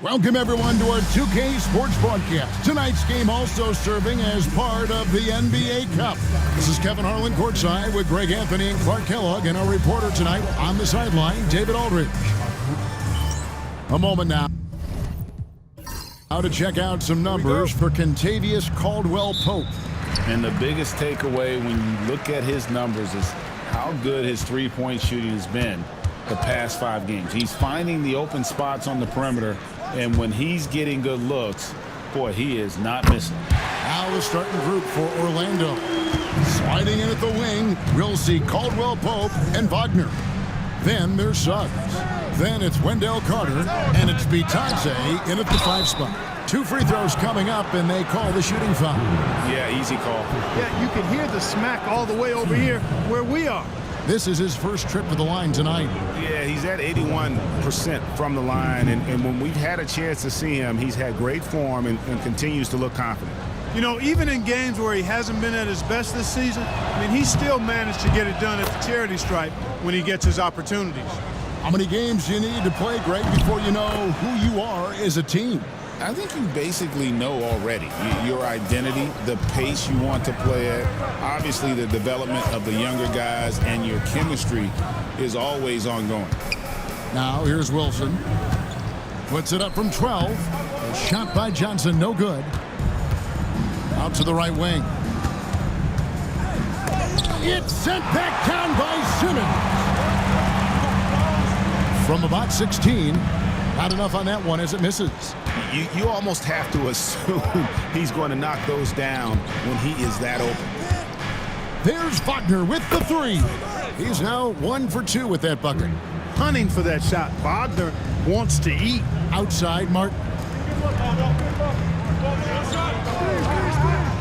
Welcome, everyone, to our 2K Sports Broadcast. Tonight's game also serving as part of the NBA Cup. This is Kevin Harlan courtside with Greg Anthony and Clark Kellogg, and our reporter tonight on the sideline, David Aldridge. A moment now to check out some numbers for Kentavious Caldwell-Pope. And the biggest takeaway when you look at his numbers is how good his three-point shooting has been the past 5 games. He's finding the open spots on the perimeter, and when he's getting good looks, boy, he is not missing. Now the starting group for Orlando. Sliding in at the wing, we'll see Caldwell-Pope and Wagner. Then there's Suggs. Then it's Wendell Carter, and it's Bitadze in at the 5 spot. 2 free throws coming up, and they call the shooting foul. Yeah, easy call. Yeah, you can hear the smack all the way over here where we are. This is his first trip to the line tonight. Yeah, he's at 81% from the line, and when we've had a chance to see him, he's had great form and continues to look confident. You know, even in games where he hasn't been at his best this season, I mean, he still managed to get it done at the charity stripe when he gets his opportunities. How many games do you need to play, Greg, before you know who you are as a team? I think you basically know already your identity, the pace you want to play at, obviously the development of the younger guys, and your chemistry is always ongoing. Now here's Wilson. Puts it up from 12. A shot by Johnson, no good. Out to the right wing. It's sent back down by Simmons. From about 16. Not enough on that one as it misses. You almost have to assume he's going to knock those down when he is that open. There's Wagner with the 3. He's now 1 for 2 with that bucket. Hunting for that shot. Wagner wants to eat. Outside, Martin.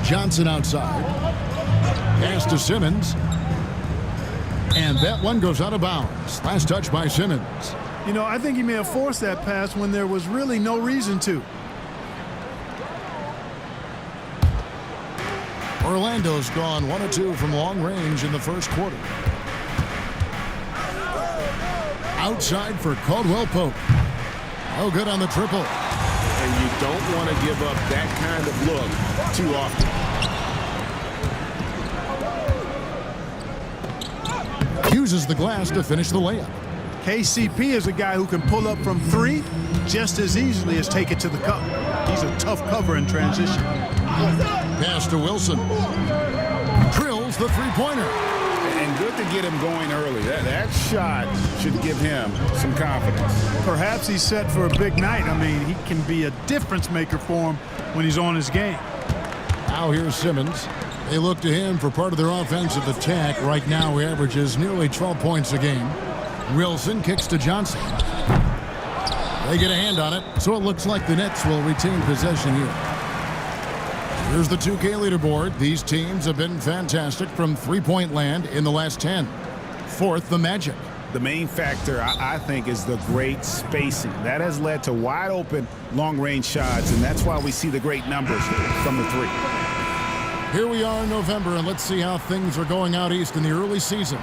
Johnson outside. Pass to Simmons. And that one goes out of bounds. Last touch by Simmons. You know, I think he may have forced that pass when there was really no reason to. Orlando's gone 1 of 2 from long range in the first quarter. Outside for Caldwell-Pope. Oh, good on the triple. And you don't want to give up that kind of look too often. Uses the glass to finish the layup. KCP is a guy who can pull up from 3 just as easily as take it to the cup. He's a tough cover in transition. Pass to Wilson. Drills the 3-pointer. And good to get him going early. That shot should give him some confidence. Perhaps he's set for a big night. I mean, he can be a difference maker for him when he's on his game. Now here's Simmons. They look to him for part of their offensive attack. Right now he averages nearly 12 points a game. Wilson kicks to Johnson. They get a hand on it, so it looks like the Nets will retain possession here. Here's the 2K leaderboard. These teams have been fantastic from three-point land in the last 10. Fourth, the Magic. The main factor, I think, is the great spacing. That has led to wide-open, long-range shots, and that's why we see the great numbers from the 3. Here we are in November, and let's see how things are going out east in the early season.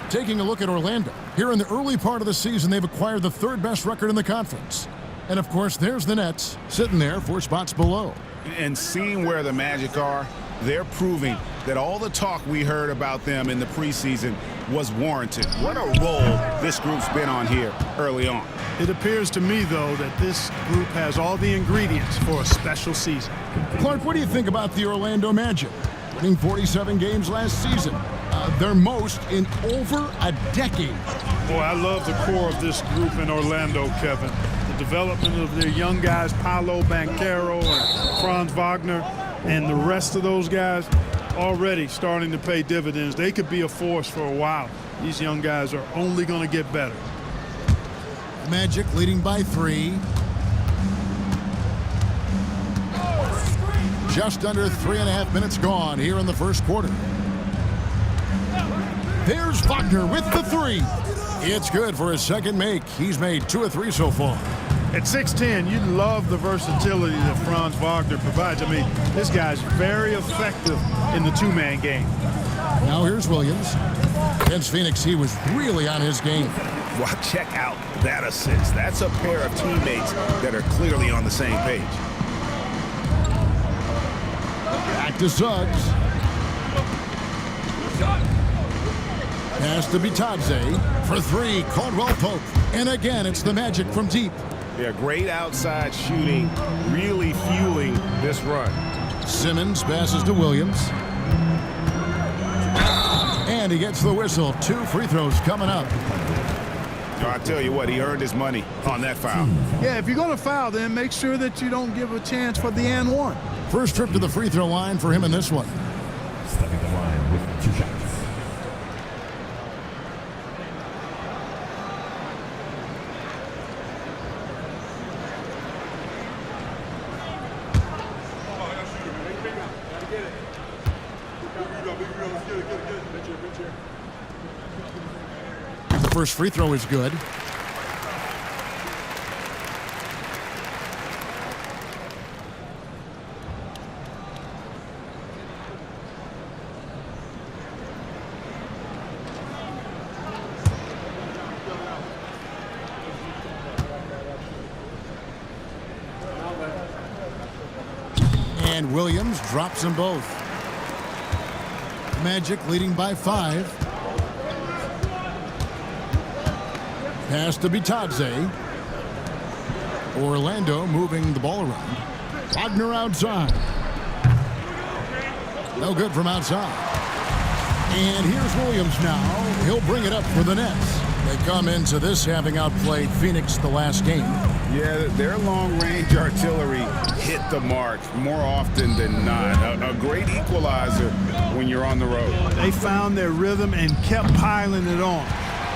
Taking a look at Orlando. Here in the early part of the season, they've acquired the 3rd best record in the conference. And, of course, there's the Nets sitting there 4 spots below. And seeing where the Magic are, they're proving that all the talk we heard about them in the preseason was warranted. What a role this group's been on here early on. It appears to me, though, that this group has all the ingredients for a special season. Clark, what do you think about the Orlando Magic? Winning 47 games last season. Their most in over a decade. Boy, I love the core of this group in Orlando, Kevin. The development of their young guys, Paolo Banchero and Franz Wagner, and the rest of those guys already starting to pay dividends. They could be a force for a while. These young guys are only going to get better. Magic leading by 3. Just under 3.5 minutes gone here in the first quarter. There's Wagner with the 3. It's good for his second make. He's made 2 of 3 so far. At 6'10", you love the versatility that Franz Wagner provides. I mean, this guy's very effective in the 2-man game. Now here's Williams. Against Phoenix, he was really on his game. Well, check out that assist. That's a pair of teammates that are clearly on the same page. Back to Suggs. Pass to Bitadze for three. Caldwell Pope. And again, it's the Magic from deep. Yeah, great outside shooting, really fueling this run. Simmons passes to Williams. And he gets the whistle. 2 free throws coming up. I tell you what, he earned his money on that foul. Yeah, if you're going to foul, then make sure that you don't give a chance for the and one. First trip to the free throw line for him in this one. Stepping the line with 2 shots. The first free throw is good. And Williams drops them both. Magic leading by 5. Pass to Bitadze. Orlando moving the ball around. Wagner outside. No good from outside. And here's Williams now. He'll bring it up for the Nets. They come into this having outplayed Phoenix the last game. Yeah, their long-range artillery hit the mark more often than not. A great equalizer when you're on the road. They found their rhythm and kept piling it on.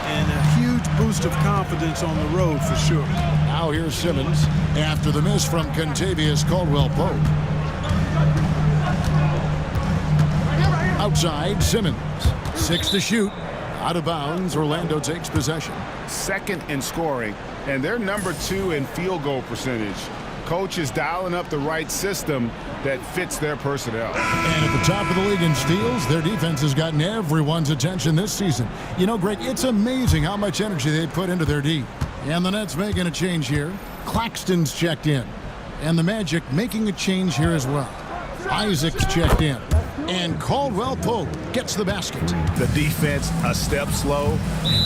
And a huge boost of confidence on the road for sure. Now here's Simmons after the miss from Contavious Caldwell-Pope. Outside, Simmons. 6 to shoot. Out of bounds, Orlando takes possession. Second in scoring, and they're number 2 in field goal percentage. Coach is dialing up the right system that fits their personnel. And at the top of the league in steals, their defense has gotten everyone's attention this season. You know, Greg, it's amazing how much energy they put into their D. And the Nets making a change here. Claxton's checked in. And the Magic making a change here as well. Isaac's checked in. And Caldwell Pope gets the basket. The defense a step slow.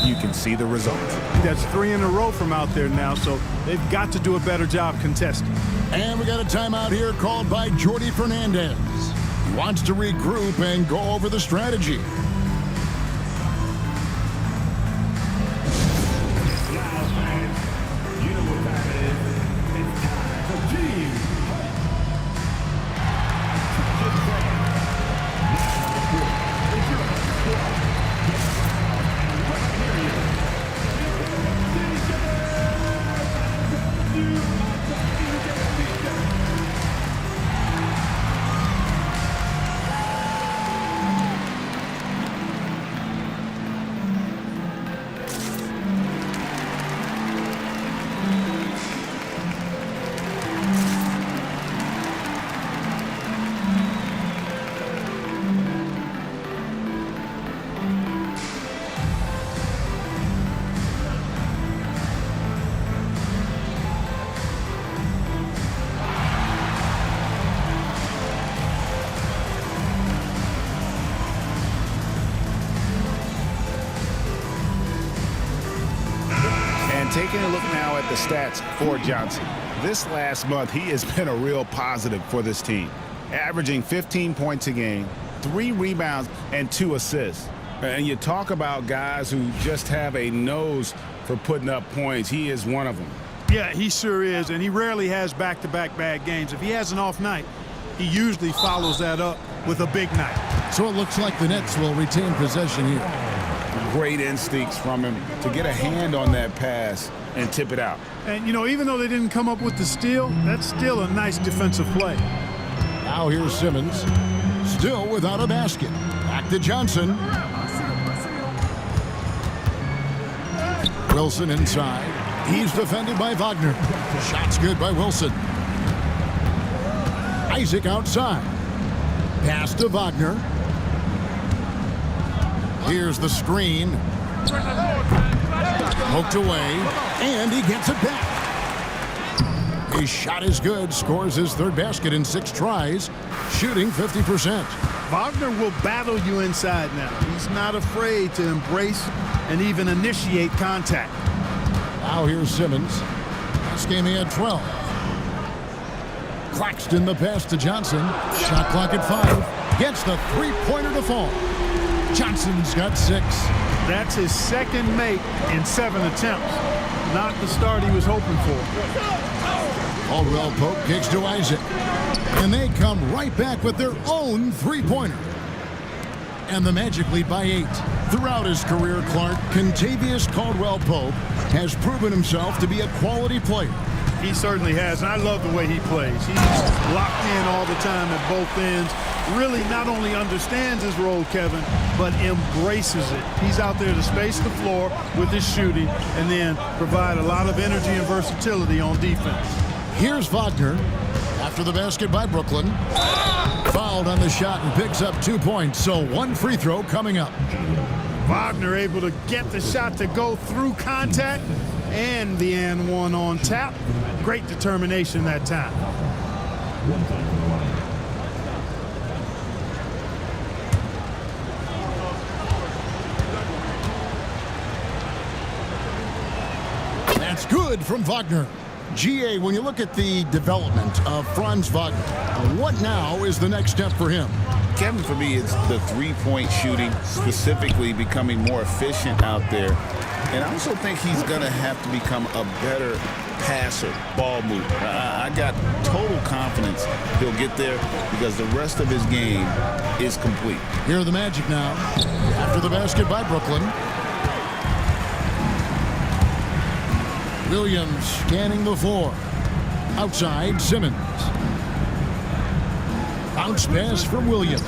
You can see the result. That's 3 in a row from out there now, so they've got to do a better job contesting. And we got a timeout here called by Jordi Fernandez. He wants to regroup and go over the strategy. Taking a look now at the stats for Johnson. This last month, he has been a real positive for this team, averaging 15 points a game, 3 rebounds, and 2 assists. And you talk about guys who just have a nose for putting up points. He is one of them. Yeah, he sure is, and he rarely has back-to-back bad games. If he has an off night, he usually follows that up with a big night. So it looks like the Nets will retain possession here. Great instincts from him to get a hand on that pass and tip it out. And, you know, even though they didn't come up with the steal, that's still a nice defensive play. Now here's Simmons, still without a basket. Back to Johnson. Wilson inside. He's defended by Wagner. Shot's good by Wilson. Isaac outside. Pass to Wagner. Here's the screen. Poked away, and he gets it back. His shot is good, scores his third basket in 6 tries, shooting 50%. Wagner will battle you inside now. He's not afraid to embrace and even initiate contact. Now here's Simmons. Last game he had 12. Claxton the pass to Johnson. Shot clock at 5. Gets the three-pointer to fall. Johnson's got 6. That's his second make in 7 attempts. Not the start he was hoping for. Caldwell Pope kicks to Isaac. And they come right back with their own three-pointer. And the Magic lead by 8. Throughout his career, Clark, Kentavious Caldwell Pope has proven himself to be a quality player. He certainly has, and I love the way he plays. He's locked in all the time at both ends. Really not only understands his role, Kevin, but embraces it. He's out there to space the floor with his shooting and then provide a lot of energy and versatility on defense. Here's Wagner after the basket by Brooklyn. Fouled on the shot and picks up 2 points, so 1 free throw coming up. Wagner able to get the shot to go through contact and the and one on tap. Great determination that time. That's good from Wagner. GA, when you look at the development of Franz Wagner, what now is the next step for him? Kevin, for me, it's the three-point shooting, specifically becoming more efficient out there. And I also think he's going to have to become a better passer, ball mover. I got total confidence he'll get there because the rest of his game is complete. Here are the Magic now. After the basket by Brooklyn. Williams scanning the floor. Outside, Simmons. Bounce pass from Williams.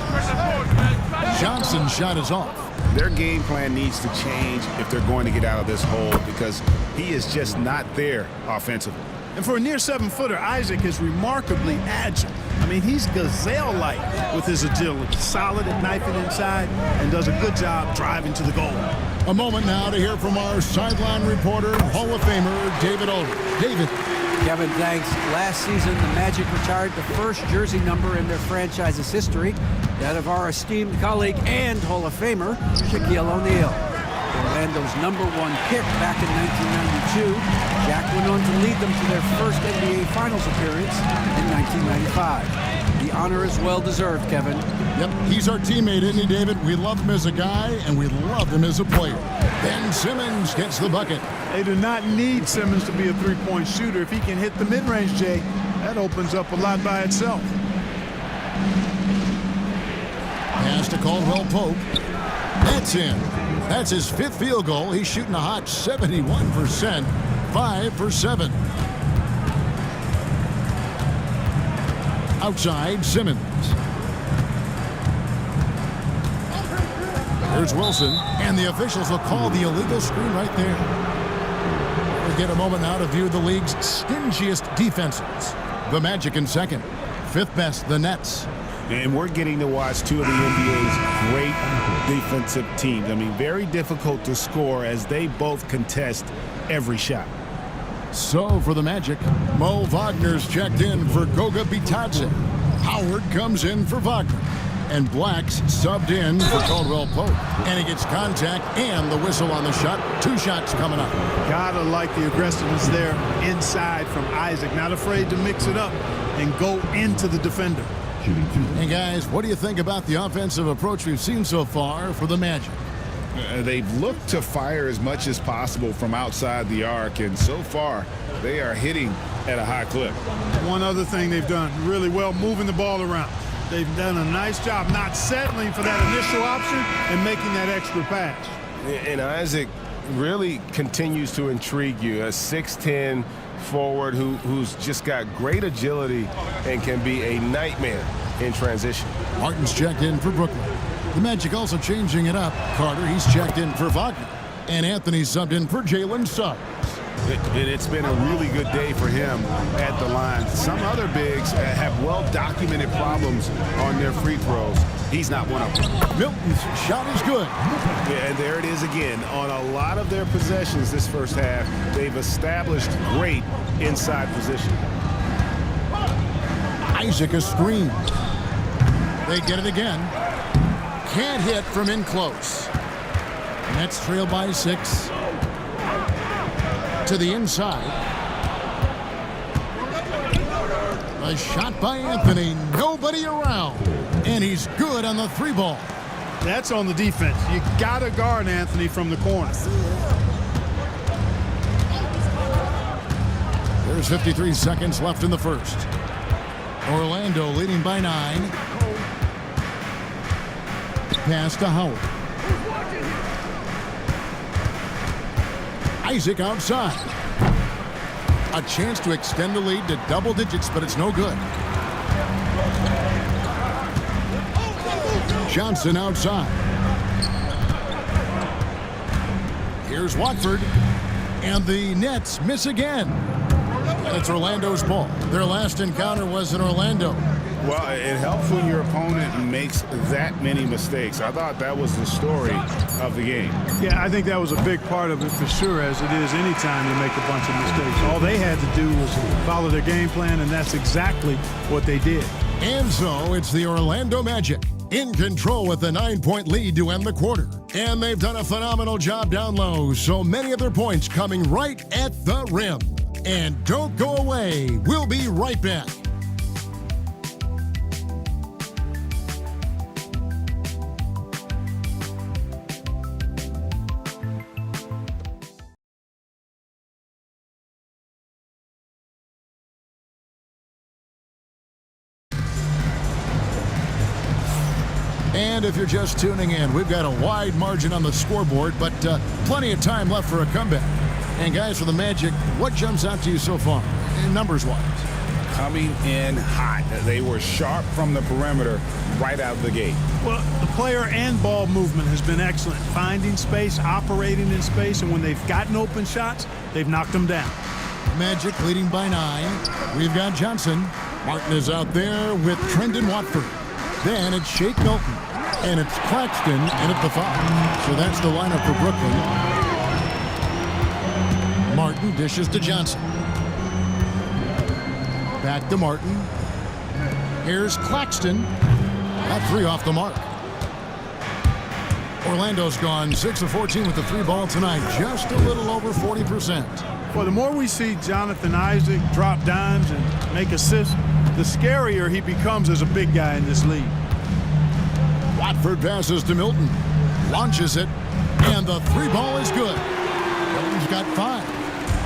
Johnson's shot is off. Their game plan needs to change if they're going to get out of this hole because he is just not there offensively. And for a near 7-footer, Isaac is remarkably agile. I mean, he's gazelle-like with his agility. Solid at knifing inside and does a good job driving to the goal. A moment now to hear from our sideline reporter, Hall of Famer David Aldridge. David. Kevin, thanks. Last season, the Magic retired the first jersey number in their franchise's history, that of our esteemed colleague and Hall of Famer, Shaquille O'Neal. Orlando's #1 pick back in 1992, Jack went on to lead them to their first NBA Finals appearance in 1995. The honor is well-deserved, Kevin. Yep, he's our teammate, isn't he, David? We love him as a guy, and we love him as a player. Ben Simmons gets the bucket. They do not need Simmons to be a three-point shooter. If he can hit the mid-range, Jay, that opens up a lot by itself. Pass to Caldwell Pope. That's in. That's his 5th field goal. He's shooting a hot 71%, 5 for 7. Outside, Simmons. Here's Wilson, and the officials will call the illegal screen right there. We'll get a moment now to view the league's stingiest defenses. The Magic in second. 5th best, the Nets. And we're getting to watch two of the NBA's great defensive teams. I mean, very difficult to score as they both contest every shot. So for the Magic, Mo Wagner's checked in for Goga Bitadze. Howard comes in for Wagner. And Black's subbed in for Caldwell Pope. And he gets contact and the whistle on the shot. 2 shots coming up. Gotta like the aggressiveness there inside from Isaac. Not afraid to mix it up and go into the defender. Hey guys, what do you think about the offensive approach we've seen so far for the Magic? They've looked to fire as much as possible from outside the arc, and so far they are hitting at a high clip. One other thing they've done really well, moving the ball around. They've done a nice job not settling for that initial option and making that extra pass. And Isaac really continues to intrigue you. A 6'10" forward who's just got great agility and can be a nightmare in transition. Martin's checked in for Brooklyn. The Magic also changing it up. Carter, he's checked in for Wagner. And Anthony subbed in for Jalen Suggs. And it's been a really good day for him at the line. Some other bigs have well-documented problems on their free throws. He's not one of them. Milton's shot is good. Yeah, and there it is again. On a lot of their possessions this first half, they've established great inside position. Isaac a screen. They get it again. Can't hit from in close. Nets trail by 6. To the inside. A shot by Anthony. Nobody around. And he's good on the 3-ball. That's on the defense. You got to guard Anthony from the corner. There's 53 seconds left in the first. Orlando leading by 9. Pass to Howard. Isaac outside. A chance to extend the lead to double digits, but it's no good. Johnson outside. Here's Watford. And the Nets miss again. And it's Orlando's ball. Their last encounter was in Orlando. Well, it helps when your opponent makes that many mistakes. I thought that was the story of the game. Yeah, I think that was a big part of it for sure, as it is anytime you make a bunch of mistakes. All they had to do was follow their game plan, and that's exactly what they did. And so it's the Orlando Magic in control with the 9-point lead to end the quarter. And they've done a phenomenal job down low, so many of their points coming right at the rim. And don't go away. We'll be right back. And if you're just tuning in, we've got a wide margin on the scoreboard, but plenty of time left for a comeback. And guys, for the Magic, what jumps out to you so far, numbers-wise? Coming in hot. They were sharp from the perimeter right out of the gate. Well, the player and ball movement has been excellent. Finding space, operating in space, and when they've gotten open shots, they've knocked them down. Magic leading by 9. We've got Johnson. Martin is out there with Trendon Watford. Then it's Shake Milton. And it's Claxton in at the 5. So that's the lineup for Brooklyn. Martin dishes to Johnson. Back to Martin. Here's Claxton. That 3 off the mark. Orlando's gone 6 of 14 with the 3-ball tonight. Just a little over 40%. Well, the more we see Jonathan Isaac drop dimes and make assists, the scarier he becomes as a big guy in this league. Watford passes to Milton. Launches it. And the 3-ball is good. Milton's got 5.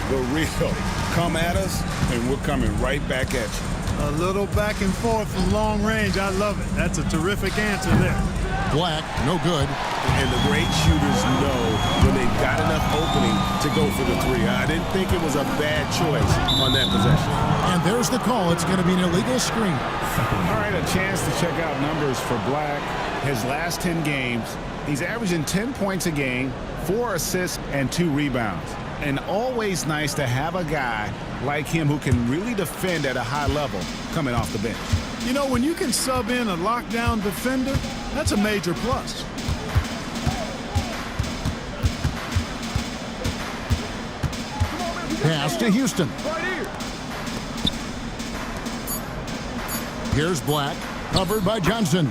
The real come at us, and we're coming right back at you. A little back and forth from long range. I love it. That's a terrific answer there. Black, no good. And the great shooters know when they've got enough opening to go for the 3. I didn't think it was a bad choice on that possession. And there's the call. It's going to be an illegal screen. All right, a chance to check out numbers for Black. His last 10 games, he's averaging 10 points a game, 4 assists, and 2 rebounds. And always nice to have a guy like him who can really defend at a high level coming off the bench. You know, when you can sub in a lockdown defender, that's a major plus. Pass to Houston. Here's Black, covered by Johnson.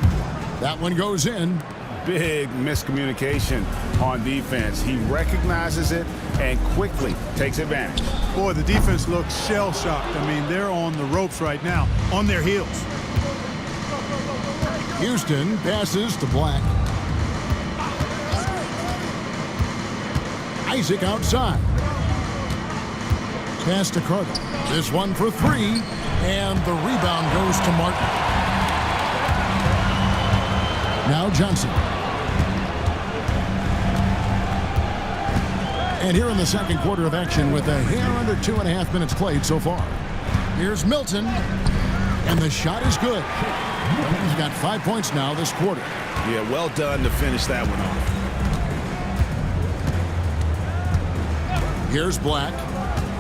That one goes in. Big miscommunication on defense. He recognizes it and quickly takes advantage. Boy, the defense looks shell-shocked. I mean, they're on the ropes right now, on their heels. Houston passes to Black. Isaac outside. Pass to Carter. This one for 3, and the rebound goes to Martin. Now Johnson. And here in the second quarter of action with a hair under 2.5 minutes played so far. Here's Milton, and the shot is good. Milton's got 5 points now this quarter. Yeah, well done to finish that one off. Here's Black.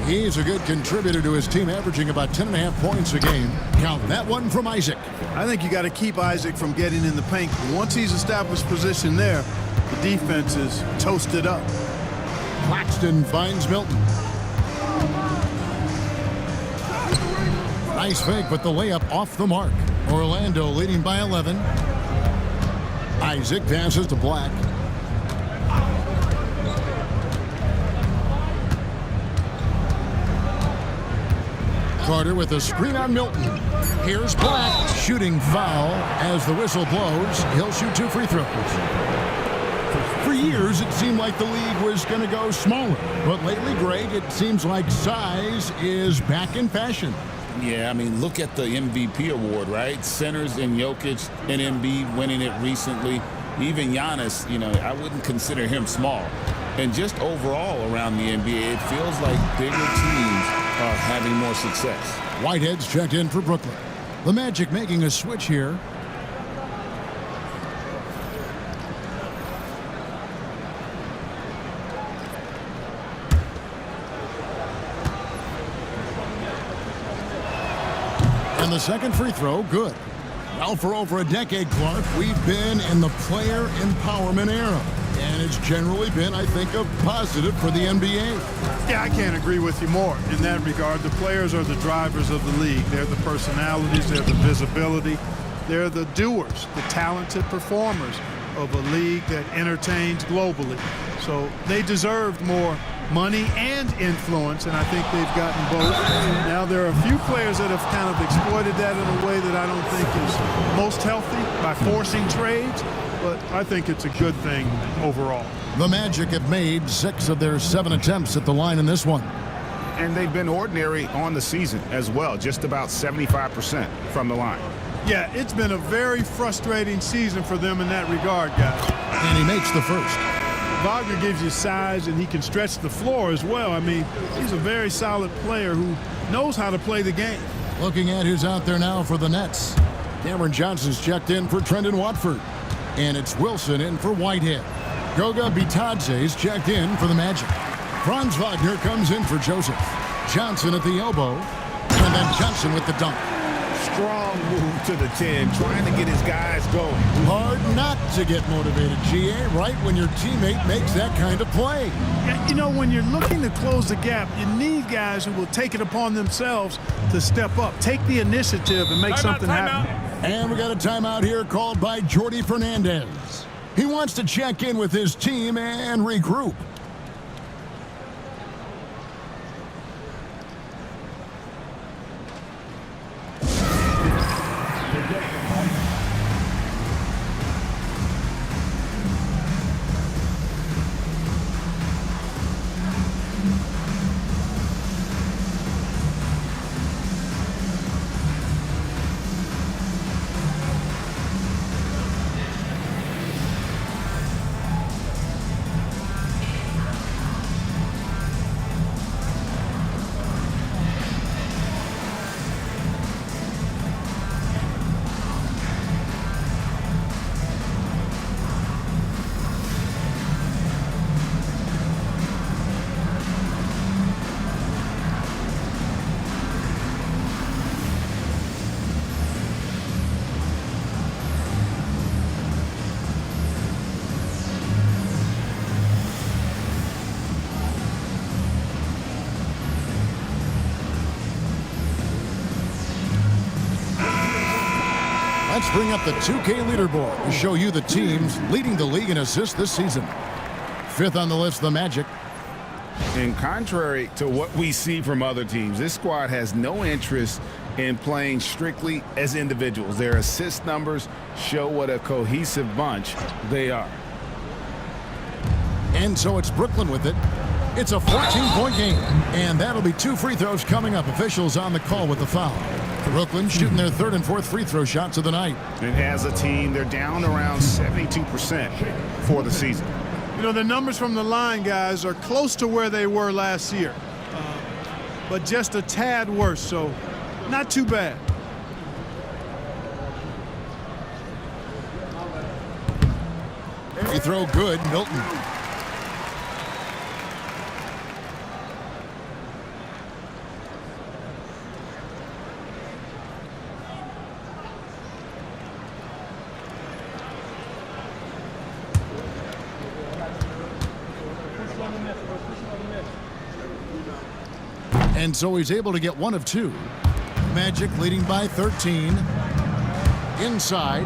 He's a good contributor to his team, averaging about 10.5 points a game. Count that one from Isaac. I think you got to keep Isaac from getting in the paint. Once he's established position there, the defense is toasted up. Claxton finds Milton. Nice fake, but the layup off the mark. Orlando leading by 11. Isaac passes to Black. Carter with a screen on Milton. Here's Black. Shooting foul as the whistle blows. He'll shoot 2 free throws. For years, it seemed like the league was going to go smaller. But lately, Greg, it seems like size is back in fashion. Yeah, I mean, look at the MVP award, right? Centers and Jokic and Embiid winning it recently. Even Giannis, I wouldn't consider him small. And just overall around the NBA, it feels like bigger teams are having more success. Whitehead's checked in for Brooklyn. The Magic making a switch here. And the second free throw, good. Well, for over a decade, Clark, we've been in the player empowerment era. And it's generally been, I think, a positive for the NBA. Yeah, I can't agree with you more in that regard. The players are the drivers of the league. They're the personalities. They're the visibility. They're the doers, the talented performers of a league that entertains globally. So they deserved more money and influence, and I think they've gotten both. Now, there are a few players that have kind of exploited that in a way that I don't think is most healthy by forcing trades, but I think it's a good thing overall. The Magic have made 6 of their 7 attempts at the line in this one. And they've been ordinary on the season as well, just about 75% from the line. Yeah, it's been a very frustrating season for them in that regard, guys. And he makes the first. Wagner gives you size, and he can stretch the floor as well. I mean, he's a very solid player who knows how to play the game. Looking at who's out there now for the Nets. Cameron Johnson's checked in for Trendon Watford. And it's Wilson in for Whitehead. Goga Bitadze's checked in for the Magic. Franz Wagner comes in for Joseph. Johnson at the elbow. And then Johnson with the dunk. Strong move to the 10, trying to get his guys going. Hard not to get motivated, GA, right when your teammate makes that kind of play. Yeah, when you're looking to close the gap, you need guys who will take it upon themselves to step up, take the initiative, and make something happen. And we got a timeout here called by Jordy Fernandez. He wants to check in with his team and regroup. Let's bring up the 2K leaderboard to show you the teams leading the league in assists this season. 5th on the list, the Magic. And contrary to what we see from other teams, this squad has no interest in playing strictly as individuals. Their assist numbers show what a cohesive bunch they are. And so it's Brooklyn with it. It's a 14-point game, and that'll be 2 free throws coming up. Officials on the call with the foul. Brooklyn shooting their 3rd and 4th free throw shots of the night. And as a team, they're down around 72% for the season. The numbers from the line, guys, are close to where they were last year, but just a tad worse, so not too bad. Free throw good, Milton. And so he's able to get one of two. Magic leading by 13. Inside.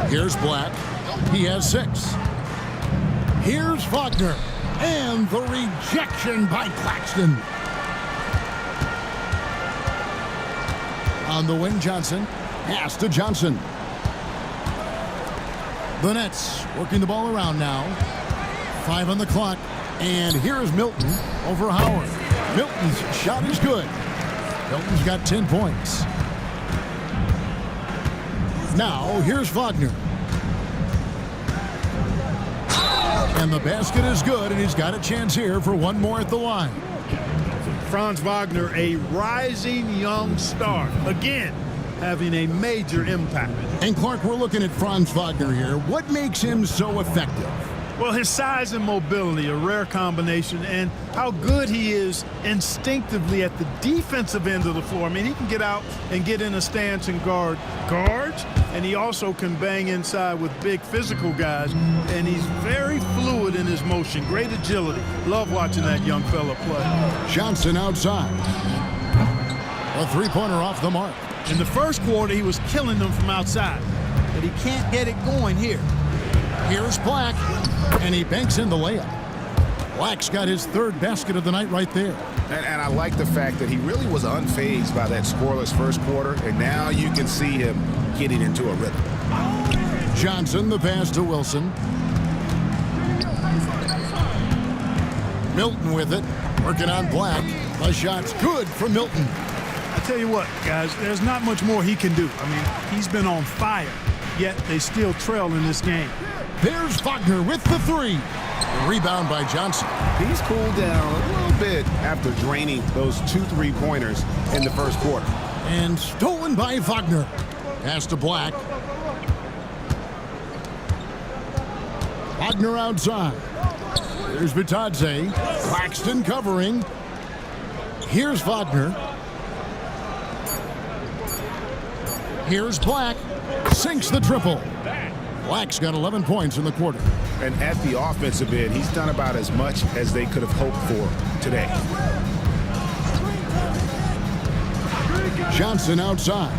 Here's Black. He has 6. Here's Wagner. And the rejection by Claxton. On the wing, Johnson. Pass to Johnson. The Nets working the ball around now. 5 on the clock. And here's Milton over Howard. Milton's shot is good. Milton's got 10 points. Now, here's Wagner. And the basket is good, and he's got a chance here for one more at the line. Franz Wagner, a rising young star. Again, having a major impact. And Clark, we're looking at Franz Wagner here. What makes him so effective? Well, his size and mobility, a rare combination, and how good he is instinctively at the defensive end of the floor. I mean, he can get out and get in a stance and guard guards, and he also can bang inside with big physical guys, and he's very fluid in his motion. Great agility. Love watching that young fella play. Johnson outside. A three-pointer off the mark. In the first quarter, he was killing them from outside, but he can't get it going here. Here's Black, and he banks in the layup. Black's got his 3rd basket of the night right there. And I like the fact that he really was unfazed by that scoreless first quarter, and now you can see him getting into a rhythm. Johnson, the pass to Wilson. Milton with it, working on Black. The shot's good for Milton. I tell you what, guys, there's not much more he can do. I mean, he's been on fire, yet they still trail in this game. There's Wagner with the 3. A rebound by Johnson. He's cooled down a little bit after draining those 2 3-pointers in the first quarter. And stolen by Wagner. Pass to Black. Wagner outside. Here's Bitadze. Claxton covering. Here's Wagner. Here's Black. Sinks the triple. Black's got 11 points in the quarter. And at the offensive end, he's done about as much as they could have hoped for today. Johnson outside.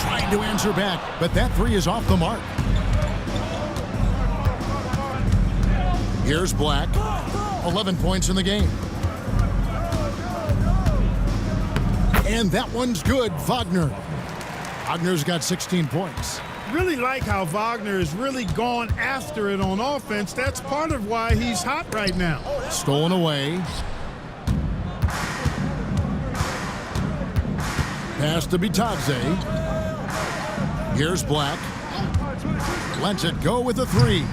Trying to answer back, but that 3 is off the mark. Here's Black. 11 points in the game. And that one's good, Wagner. Wagner's got 16 points. Really like how Wagner has really gone after it on offense. That's part of why he's hot right now. Stolen away. Pass to Bitadze. Here's Black. Lets it go with a 3.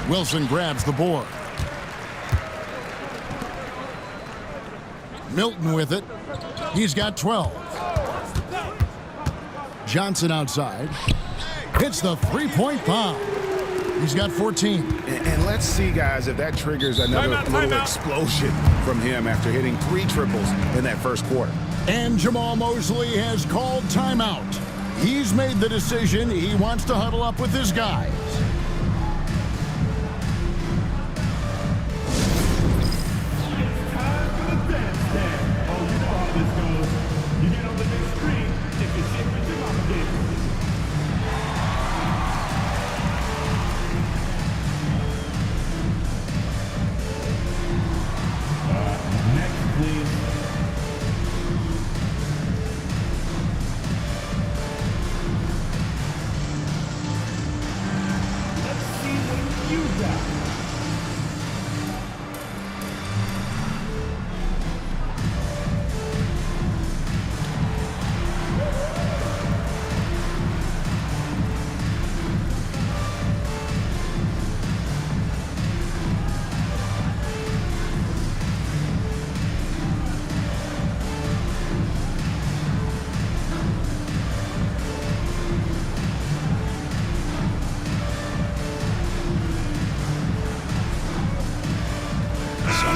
Wilson grabs the board. Milton with it. He's got 12. Johnson outside. Hits the 3-point bomb. He's got 14. And let's see, guys, if that triggers another little explosion from him after hitting 3 triples in that first quarter. And Jamal Mosley has called timeout. He's made the decision. He wants to huddle up with his guys.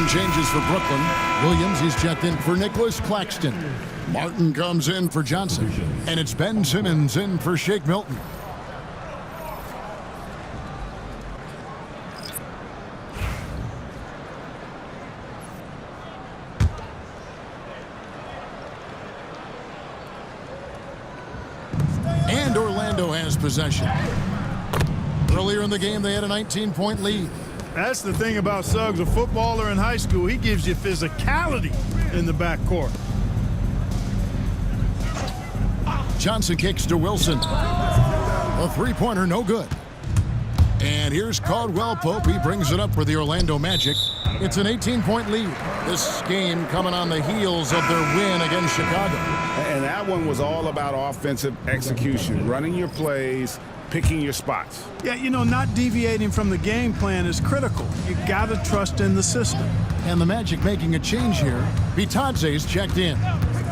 Changes for Brooklyn. Williams, he's checked in for Nicholas Claxton. Martin comes in for Johnson. And it's Ben Simmons in for Shake Milton. Orlando has possession. Earlier in the game, they had a 19-point lead. That's the thing about Suggs, a footballer in high school. He gives you physicality in the backcourt. Johnson kicks to Wilson. A three-pointer, no good. And here's Caldwell Pope. He brings it up for the Orlando Magic. It's an 18-point lead. This game coming on the heels of their win against Chicago. And that one was all about offensive execution, running your plays, picking your spots. Yeah, you know, not deviating from the game plan is critical. You got to trust in the system. And the Magic making a change here. Bitadze's checked in.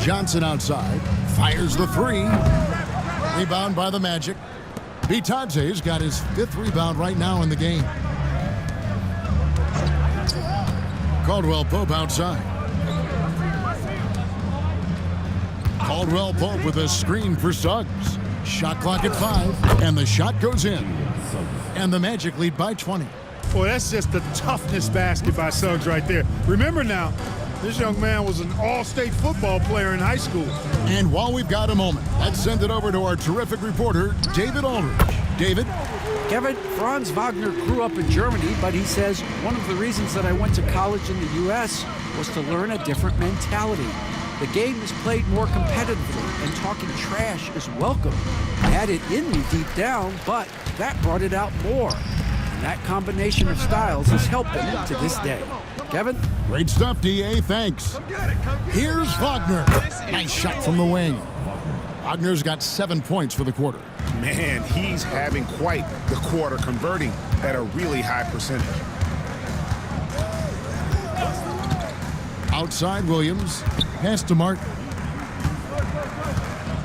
Johnson outside. Fires the three. Rebound by the Magic. Bitadze's got his 5th rebound right now in the game. Caldwell Pope outside. Caldwell Pope with a screen for Suggs. Shot clock at 5, and the shot goes in. And the Magic lead by 20. Boy, that's just the toughness basket by Suggs right there. Remember now, this young man was an all-state football player in high school. And while we've got a moment, let's send it over to our terrific reporter, David Aldridge. David? Kevin, Franz Wagner grew up in Germany, but he says one of the reasons that I went to college in the U.S. was to learn a different mentality. The game is played more competitively, and talking trash is welcome. I had it in me deep down, but that brought it out more. And that combination of styles has helped him to this day. Kevin? Great stuff, D.A. Thanks. Here's Wagner. Nice shot from the wing. Wagner's got 7 points for the quarter. Man, he's having quite the quarter, converting at a really high percentage. Outside Williams. Pass to Martin.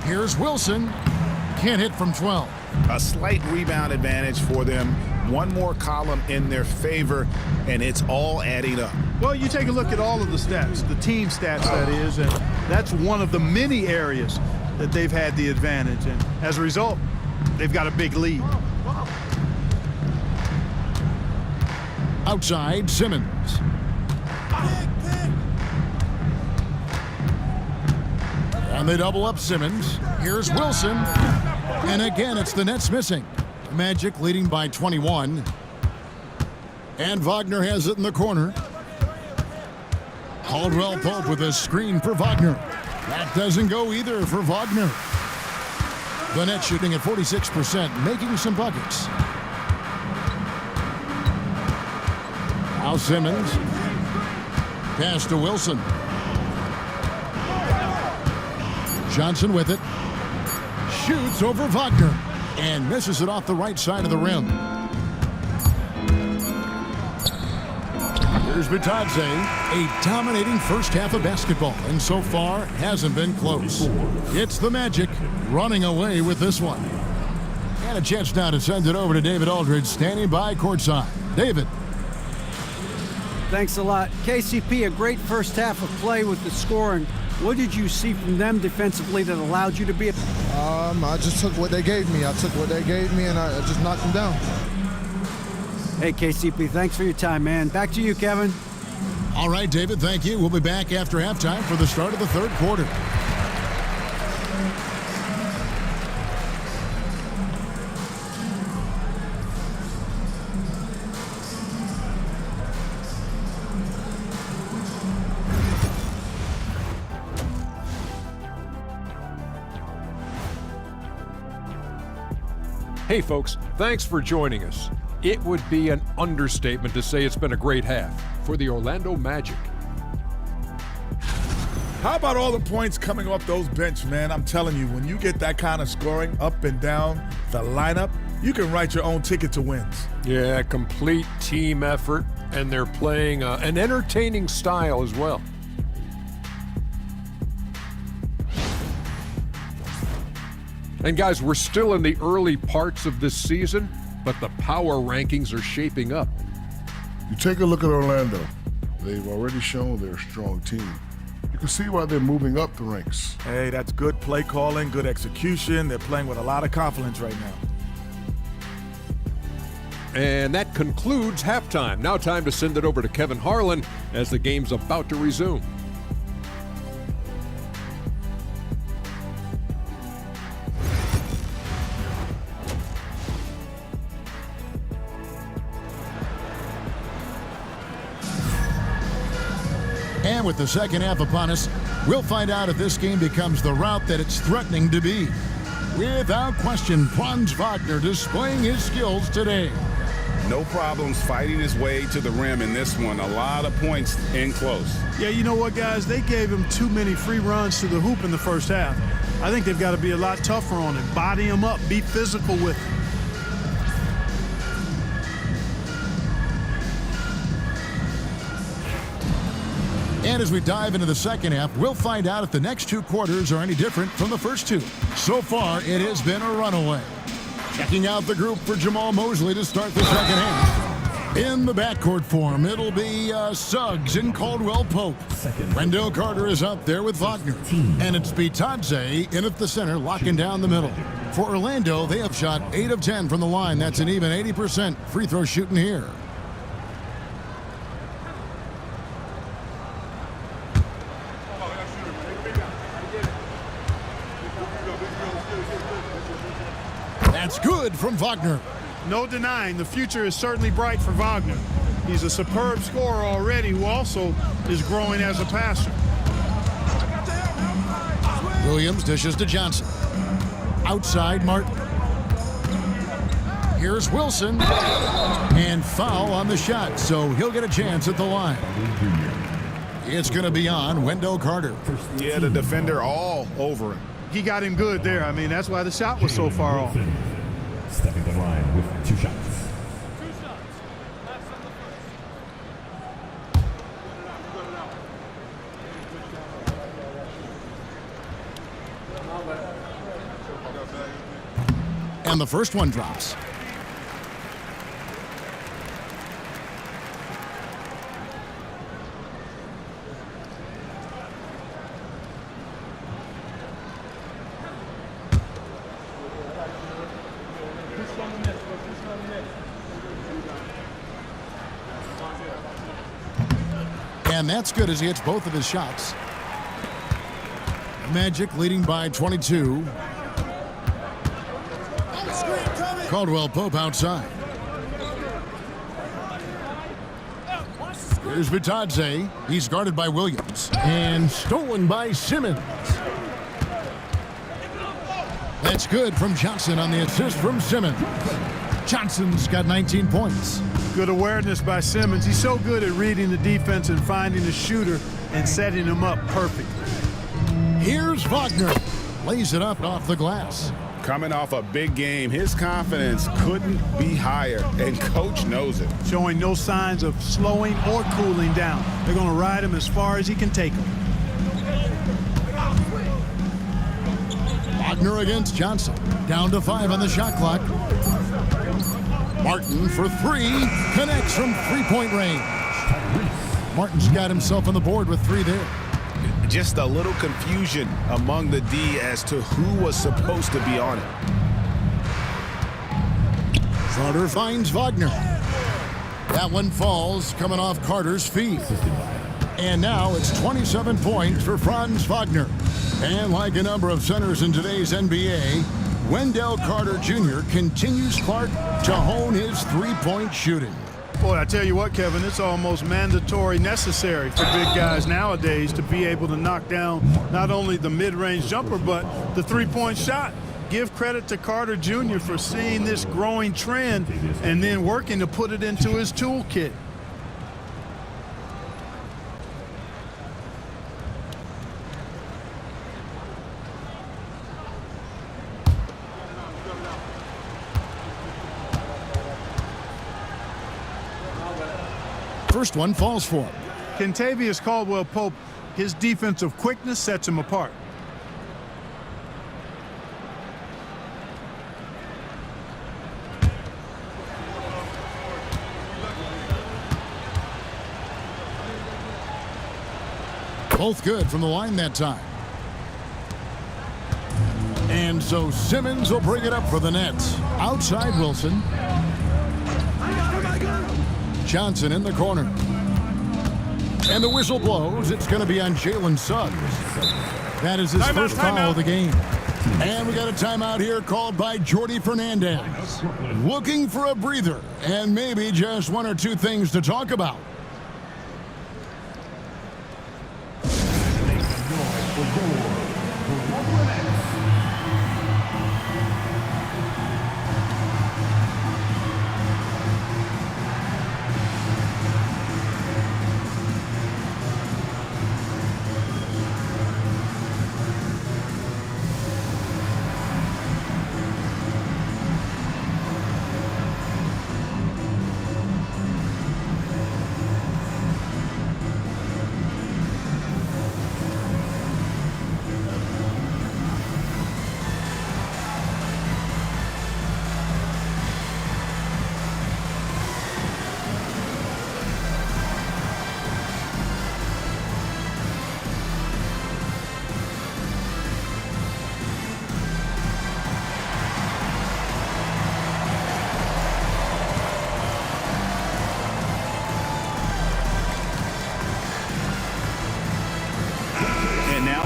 Here's Wilson. Can't hit from 12. A slight rebound advantage for them. One more column in their favor, and it's all adding up. Well, you take a look at all of the stats, the team stats that is, and that's one of the many areas that they've had the advantage. And as a result, they've got a big lead. Outside Simmons. And they double up Simmons. Here's Wilson. And again, it's the Nets missing. Magic leading by 21. And Wagner has it in the corner. Caldwell Pope with a screen for Wagner. That doesn't go either for Wagner. The Nets shooting at 46%, making some buckets. Now Simmons. Pass to Wilson. Johnson with it. Shoots over Wagner. And misses it off the right side of the rim. Here's Bitadze. A dominating first half of basketball. And so far, hasn't been close. It's the Magic running away with this one. And a chance now to send it over to David Aldridge, standing by courtside. David. Thanks a lot. KCP, a great first half of play with the scoring. What did you see from them defensively that allowed you to be I just took what they gave me. I took what they gave me, and I just knocked them down. Hey, KCP, thanks for your time, man. Back to you, Kevin. All right, David, thank you. We'll be back after halftime for the start of the third quarter. Hey folks, thanks for joining us. It would be an understatement to say it's been a great half for the Orlando Magic. How about all the points coming off those bench, man? I'm telling you, when you get that kind of scoring up and down the lineup, you can write your own ticket to wins. Yeah, complete team effort, and they're playing an entertaining style as well. And guys, we're still in the early parts of this season, but the power rankings are shaping up. You take a look at Orlando. They've already shown they're a strong team. You can see why they're moving up the ranks. Hey, that's good play calling, good execution. They're playing with a lot of confidence right now. And that concludes halftime. Now time to send it over to Kevin Harlan as the game's about to resume. And with the second half upon us, we'll find out if this game becomes the route that it's threatening to be. Without question, Franz Wagner displaying his skills today. No problems fighting his way to the rim in this one. A lot of points in close. Yeah, you know what, guys? They gave him too many free runs to the hoop in the first half. I think they've got to be a lot tougher on him. Body him up. Be physical with him. And as we dive into the second half, we'll find out if the next two quarters are any different from the first two. So far, it has been a runaway. Checking out the group for Jamal Mosley to start the second half. In the backcourt form, it'll be Suggs and Caldwell Pope. Wendell Carter is up there with Wagner. And it's Bitadze in at the center, locking down the middle. For Orlando, they have shot 8 of 10 from the line. That's an even 80% free throw shooting here. That's good from Wagner. No denying, the future is certainly bright for Wagner. He's a superb scorer already who also is growing as a passer. Williams dishes to Johnson. Outside Martin. Here's Wilson. And foul on the shot, so he'll get a chance at the line. It's going to be on Wendell Carter. Yeah, the defender all over him. He got him good there. I mean, that's why the shot was so far off. Stepping the line with 2 shots. And the first one drops. And that's good as he hits both of his shots. Magic leading by 22. Caldwell Pope outside. Here's Bitadze. He's guarded by Williams. And stolen by Simmons. That's good from Johnson on the assist from Simmons. Johnson's got 19 points. Good awareness by Simmons. He's so good at reading the defense and finding the shooter and setting him up perfectly. Here's Wagner. Lays it up off the glass. Coming off a big game, his confidence couldn't be higher, and coach knows it. Showing no signs of slowing or cooling down. They're going to ride him as far as he can take him. Wagner against Johnson. Down to 5 on the shot clock. Martin for 3. Connects from three-point range. Martin's got himself on the board with 3 there. Just a little confusion among the D as to who was supposed to be on it. Carter finds Wagner. That one falls, coming off Carter's feet. And now it's 27 points for Franz Wagner. And like a number of centers in today's NBA, Wendell Carter Jr. continues, Clark, to hone his three-point shooting. Boy, I tell you what, Kevin, it's almost mandatory necessary for big guys nowadays to be able to knock down not only the mid-range jumper, but the three-point shot. Give credit to Carter Jr. for seeing this growing trend and then working to put it into his toolkit. First one falls for him. Kentavious Caldwell-Pope, his defensive quickness sets him apart. Both good from the line that time. And so Simmons will bring it up for the Nets. Outside Wilson. Johnson in the corner. And the whistle blows. It's going to be on Jalen Suggs. That is his first foul of the game. And we got a timeout here called by Jordy Fernandez. Looking for a breather and maybe just 1 or 2 things to talk about.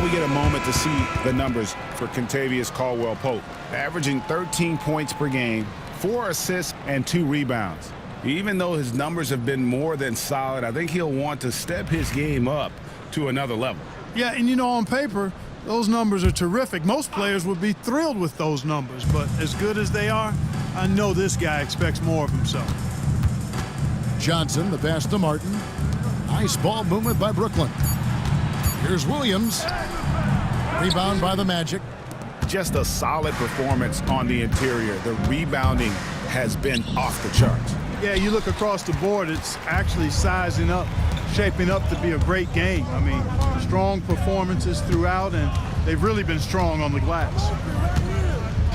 we get a moment to see the numbers for Kentavious Caldwell-Pope. Averaging 13 points per game, 4 assists, and 2 rebounds. Even though his numbers have been more than solid, I think he'll want to step his game up to another level. Yeah, and you know, on paper, those numbers are terrific. Most players would be thrilled with those numbers, but as good as they are, I know this guy expects more of himself. Johnson, the pass to Martin. Nice ball movement by Brooklyn. Here's Williams. Rebound by the Magic. Just a solid performance on the interior. The rebounding has been off the charts. Yeah, you look across the board, it's actually sizing up, shaping up to be a great game. I mean, strong performances throughout, and they've really been strong on the glass.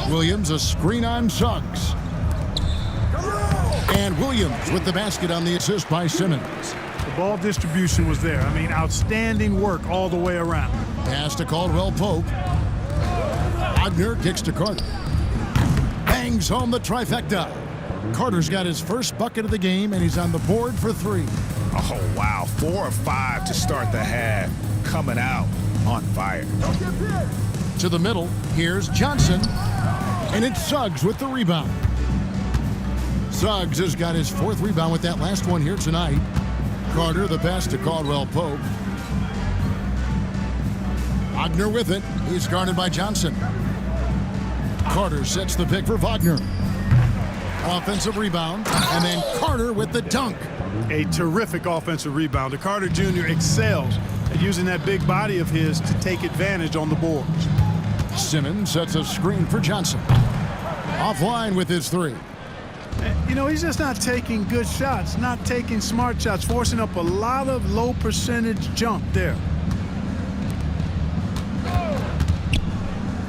Williams, a screen on Suggs. And Williams with the basket on the assist by Simmons. The ball distribution was there. I mean, outstanding work all the way around. Pass to Caldwell-Pope. Wagner kicks to Carter. Bangs home the trifecta. Carter's got his first bucket of the game, and he's on the board for 3. Oh, wow. 4 of 5 to start the half. Coming out on fire. To the middle, here's Johnson. And it's Suggs with the rebound. Suggs has got his 4th rebound with that last one here tonight. Carter, the pass to Caldwell-Pope. Wagner with it. He's guarded by Johnson. Carter sets the pick for Wagner. Offensive rebound, and then Carter with the dunk. A terrific offensive rebounder. Carter Jr. excels at using that big body of his to take advantage on the boards. Simmons sets a screen for Johnson. Offline with his 3. You know, he's just not taking good shots, not taking smart shots, forcing up a lot of low percentage jump there.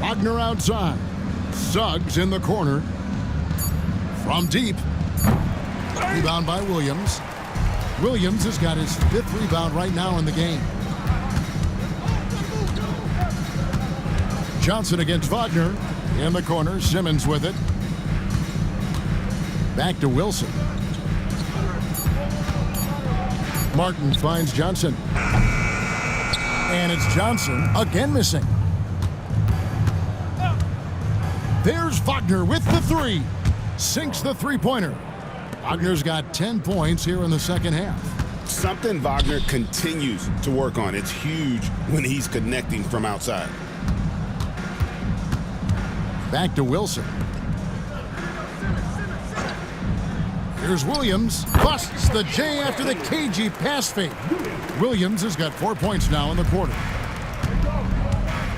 Wagner outside. Suggs in the corner. From deep. Rebound by Williams. Williams has got his 5th rebound right now in the game. Johnson against Wagner. In the corner, Simmons with it. Back to Wilson. Martin finds Johnson. And it's Johnson again missing. There's Wagner with the 3. Sinks the 3-pointer. Wagner's got 10 points here in the second half. Something Wagner continues to work on. It's huge when he's connecting from outside. Back to Wilson. Here's Williams. Busts the J after the cagey pass fake. Williams has got 4 points now in the quarter.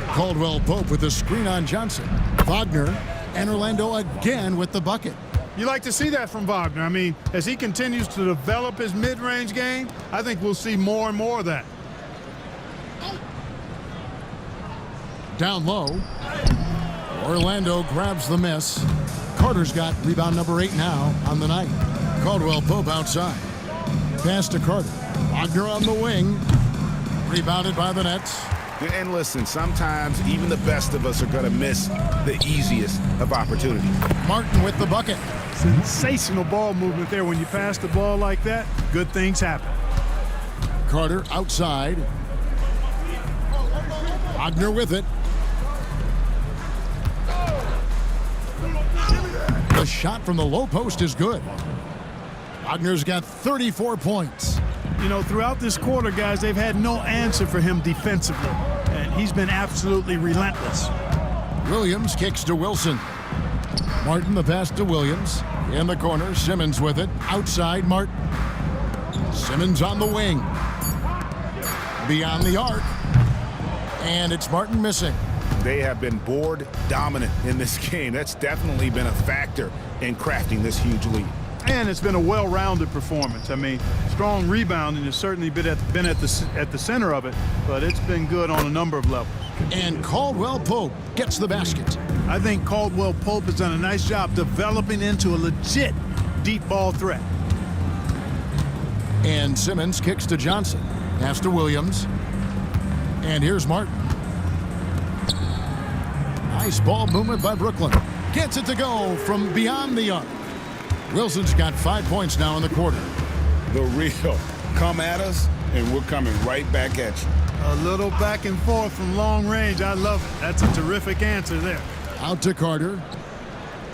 Caldwell-Pope with the screen on Johnson. Wagner and Orlando again with the bucket. You like to see that from Wagner. I mean, as he continues to develop his mid-range game, I think we'll see more and more of that. Down low. Orlando grabs the miss. Carter's got rebound number 8 now on the night. Caldwell-Pope outside. Pass to Carter. Wagner on the wing. Rebounded by the Nets. And listen, sometimes even the best of us are going to miss the easiest of opportunities. Martin with the bucket. Sensational ball movement there. When you pass the ball like that, good things happen. Carter outside. Wagner with it. The shot from the low post is good. Wagner's got 34 points. You know, throughout this quarter, guys, they've had no answer for him defensively, and he's been absolutely relentless. Williams kicks to Wilson. Martin the pass to Williams. In the corner, Simmons with it. Outside, Martin. Simmons on the wing. Beyond the arc. And it's Martin missing. They have been board dominant in this game. That's definitely been a factor in crafting this huge lead. And it's been a well-rounded performance. I mean, strong rebounding has certainly been at the center of it, but it's been good on a number of levels. And Caldwell-Pope gets the basket. I think Caldwell-Pope has done a nice job developing into a legit deep ball threat. And Simmons kicks to Johnson. Pass to Williams. And here's Martin. Nice ball movement by Brooklyn. Gets it to go from beyond the arc. Wilson's got 5 points now in the quarter. The real come at us, and we're coming right back at you. A little back and forth from long range. I love it. That's a terrific answer there. Out to Carter.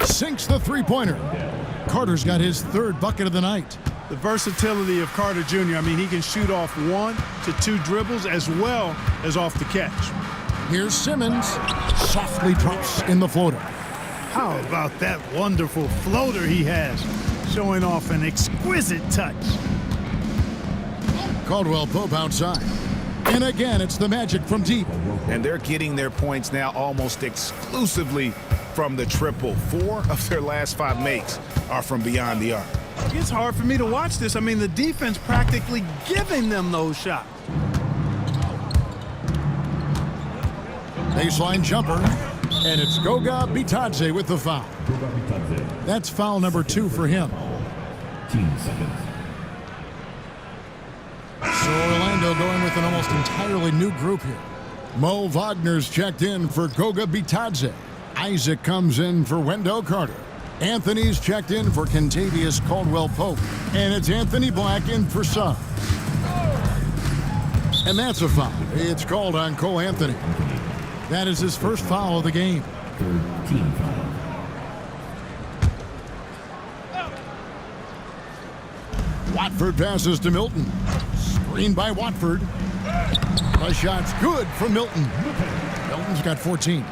Sinks the three-pointer. Carter's got his third bucket of the night. The versatility of Carter Jr., I mean, he can shoot off 1 to 2 dribbles as well as off the catch. Here's Simmons. Softly drops in the floater. How about that wonderful floater he has, showing off an exquisite touch. Caldwell Pope outside. And again, it's the Magic from deep. And they're getting their points now almost exclusively from the triple. 4 of their last 5 makes are from beyond the arc. It's hard for me to watch this. I mean, the defense practically giving them those shots. Baseline jumper. And it's Goga Bitadze with the foul. That's foul number 2 for him. 15 seconds. So Orlando going with an almost entirely new group here. Mo Wagner's checked in for Goga Bitadze. Isaac comes in for Wendell Carter. Anthony's checked in for Kentavious Caldwell-Pope. And it's Anthony Black in for sub. And that's a foul. It's called on Cole Anthony. That is his first foul of the game. 13 foul. Watford passes to Milton. Screen by Watford. The shot's good from Milton. Milton's got 14.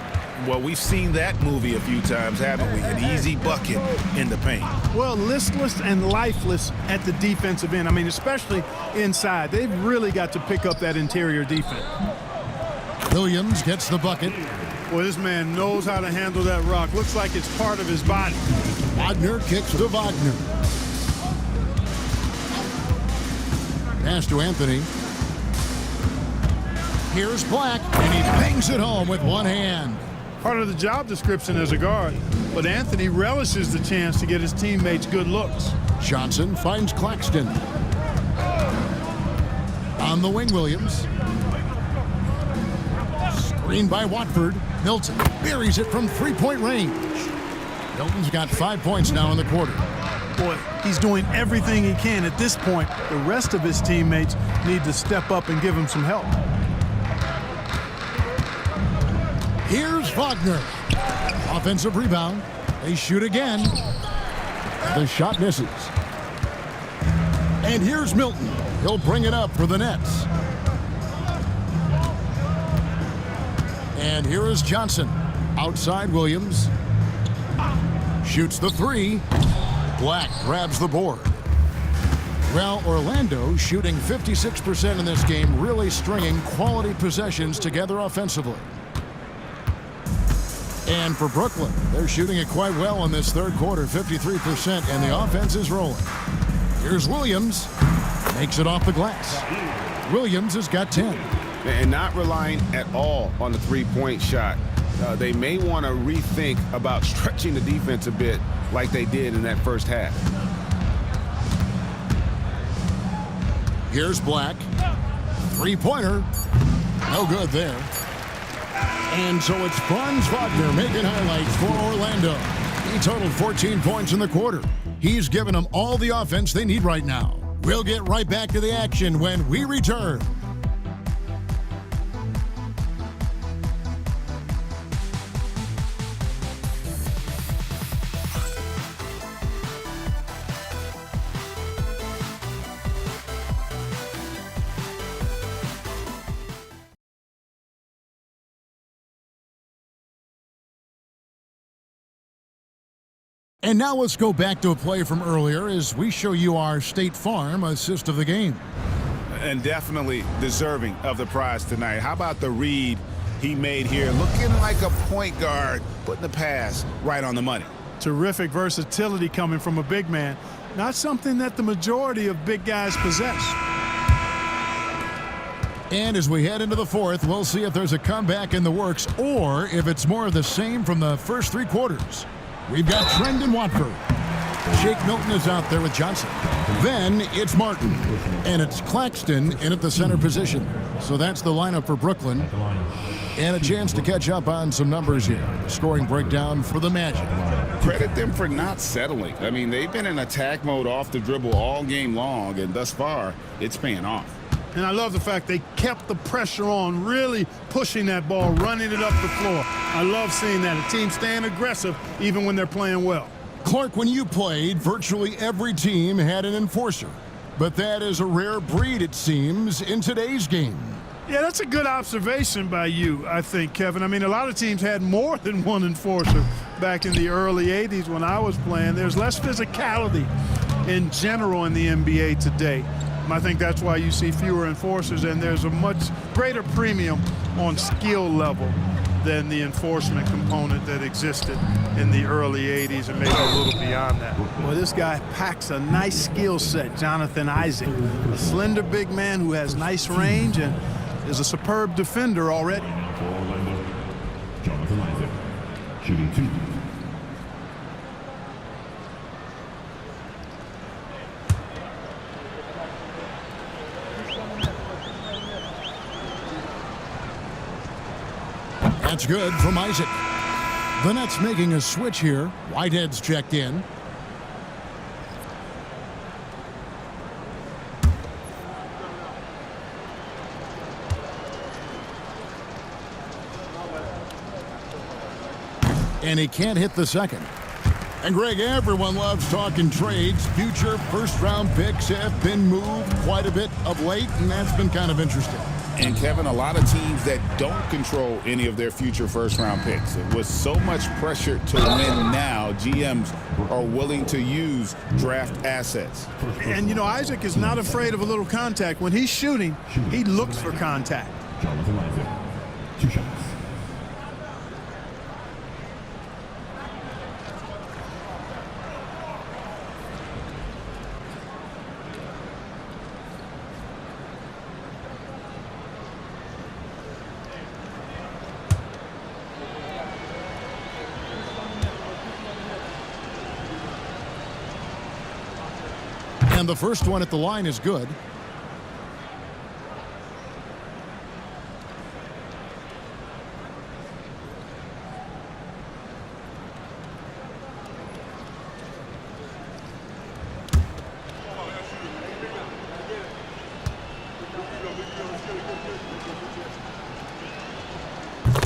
Well, we've seen that movie a few times, haven't we? An easy bucket in the paint. Well, listless and lifeless at the defensive end. I mean, especially inside. They've really got to pick up that interior defense. Williams gets the bucket. Well, this man knows how to handle that rock. Looks like it's part of his body. Wagner kicks to Wagner. Pass to Anthony. Here's Black, and he bangs it home with one hand. Part of the job description as a guard, but Anthony relishes the chance to get his teammates good looks. Johnson finds Claxton. On the wing, Williams. Screen by Watford. Milton buries it from three-point range. Milton's got 5 points now in the quarter. Boy, he's doing everything he can at this point. The rest of his teammates need to step up and give him some help. Here's Wagner. Offensive rebound. They shoot again. The shot misses. And here's Milton. He'll bring it up for the Nets. And here is Johnson. Outside Williams. Shoots the three. Black grabs the board. Well, Orlando shooting 56% in this game, really stringing quality possessions together offensively. And for Brooklyn, they're shooting it quite well in this third quarter, 53%, and the offense is rolling. Here's Williams. Makes it off the glass. Williams has got 10. And not relying at all on the three-point shot. They may want to rethink about stretching the defense a bit like they did in that first half. Here's Black. Three-pointer. No good there. And so it's Franz Wagner making highlights for Orlando. He totaled 14 points in the quarter. He's given them all the offense they need right now. We'll get right back to the action when we return. And now let's go back to a play from earlier as we show you our State Farm assist of the game. And definitely deserving of the prize tonight. How about the read he made here? Looking like a point guard, putting the pass right on the money. Terrific versatility coming from a big man. Not something that the majority of big guys possess. And as we head into the fourth, we'll see if there's a comeback in the works or if it's more of the same from the first three quarters. We've got Trendon Watford. Shake Milton is out there with Johnson. Then it's Martin. And it's Claxton in at the center position. So that's the lineup for Brooklyn. And a chance to catch up on some numbers here. The scoring breakdown for the Magic. Credit them for not settling. I mean, they've been in attack mode off the dribble all game long, and thus far, it's paying off. And I love the fact they kept the pressure on, really pushing that ball, running it up the floor. I love seeing that. A team staying aggressive even when they're playing well. Clark, when you played, virtually every team had an enforcer. But that is a rare breed, it seems, in today's game. Yeah, that's a good observation by you, I think, Kevin. I mean, a lot of teams had more than one enforcer back in the early 80s when I was playing. There's less physicality in general in the NBA today. And I think that's why you see fewer enforcers, and there's a much greater premium on skill level than the enforcement component that existed in the early 80s and maybe a little beyond that. Well, this guy packs a nice skill set, Jonathan Isaac. A slender big man who has nice range and is a superb defender already. For Orlando, Jonathan Isaac, shooting 2. That's good from Isaac. The Nets making a switch here. Whitehead's checked in. And he can't hit the second. And Greg, everyone loves talking trades. Future first-round picks have been moved quite a bit of late, and that's been kind of interesting. And Kevin, a lot of teams that don't control any of their future first-round picks. With so much pressure to win now, GMs are willing to use draft assets. And, you know, Isaac is not afraid of a little contact. When he's shooting, he looks for contact. Jonathan Isaac, 2 shots. And the first one at the line is good.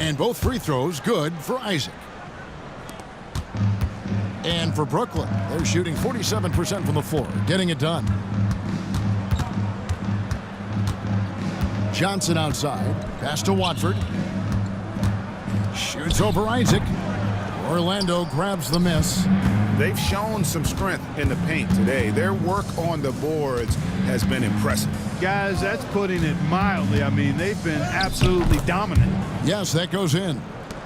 And both free throws good for Isaac. And for Brooklyn, they're shooting 47% from the floor, getting it done. Johnson outside, pass to Watford. Shoots over Isaac. Orlando grabs the miss. They've shown some strength in the paint today. Their work on the boards has been impressive. Guys, that's putting it mildly. I mean, they've been absolutely dominant. Yes, that goes in.